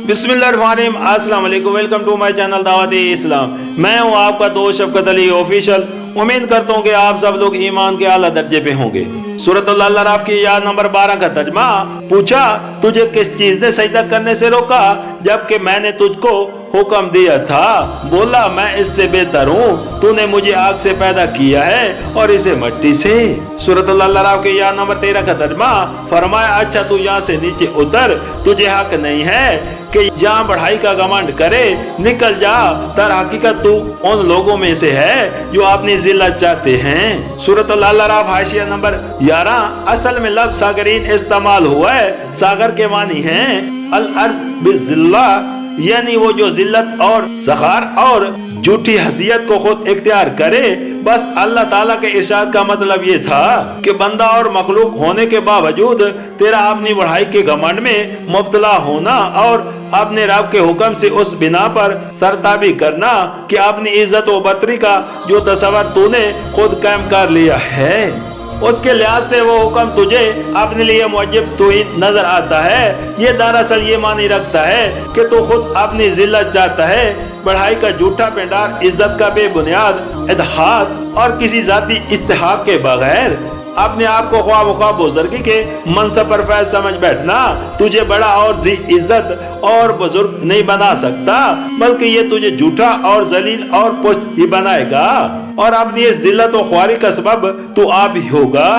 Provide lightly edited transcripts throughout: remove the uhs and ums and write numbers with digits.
बिस्मिल्लाहिर्रहमानिर्रहीम, अस्सलाम वालेकुम, वेलकम टू माय चैनल दावत इस्लाम। मैं हूं आपका दोस्त शफकत अली ऑफिशियल। उम्मीद करता हूं कि आप सब लोग ईमान के आला दर्जे पे होंगे। सूरत अल-अराफ की आयत नंबर 12 का तर्जमा। पूछा, तुझे किस चीज ने सजदा करने से रोका जबकि मैंने तुझको हुक्म दिया था? बोला, मैं इससे बेहतर हूँ, तूने मुझे आग से पैदा किया है और इसे मिट्टी से। सूरत अल-अराफ की आयत नंबर 13 का तर्जमा। फरमाया, अच्छा तू यहाँ से नीचे उतर, तुझे हक नहीं है कि यहाँ बढ़ाई का घमंड करे, निकल जा, तर हकीकत तू उन लोगों में से है जो अपनी जिल्लत चाहते हैं। सूरत अल-अराफ हाशिया नंबर 11। असल में लफ्ज़ सागरीन इस्तेमाल हुआ है। सागर के मानी है अल-अर्ज़ बिज़िल्ला, यानी वो जो जिल्लत और ज़खार और झूठी हसीयत को खुद इख्तियार करे। बस अल्लाह ताला के इरशाद का मतलब ये था कि बंदा और मखलूक होने के बावजूद तेरा अपनी बढ़ाई के घमंड में मुब्तला होना और अपने रब के हुक्म से उस बिना पर सरताबी करना कि अपनी इज्जत व बरतरी का जो तसव्वुर तूने खुद कायम कर लिया है, उसके लिहाज से वो हुक्म तुझे अपने लिए मुअज्जिब तो ही नजर आता है। ये दरअसल ये मानी रखता है कि तू खुद अपनी जिल्लत चाहता है, बढ़ाई का झूठा पेंडार, इज्जत का बेबुनियाद इत्तेहाद और किसी जाती इस्तेहाक के बगैर अपने आप को ख्वाब ख्वाब बुजुर्गी के मनसब पर फैज समझ बैठना तुझे बड़ा और जी इज्जत और बुजुर्ग नहीं बना सकता, बल्कि ये तुझे झूठा और जलील और पुस्त ही बनाएगा और अपनी इस जिल्लत और ख्वारी का सबब तू आप ही होगा।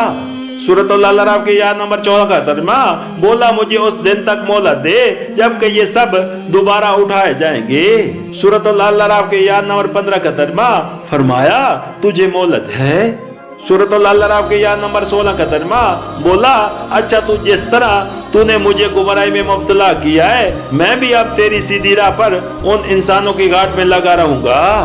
सूरत अल-अराफ की आयत नंबर 14 का तर्जमा। बोला, मुझे उस दिन तक मोहलत दे जबकि ये सब दोबारा उठाए जाएंगे। सूरत अल-अराफ की आयत नंबर 15 का तर्जमा। फरमाया, तुझे मोहलत है। सूरत अल-अराफ की आयत नंबर 16 का तर्जमा। बोला, अच्छा तू जिस तरह तूने मुझे गुमराही में मुब्तला किया है, मैं भी अब तेरी सीधी राह पर उन इंसानों की घाट में लगा रहूंगा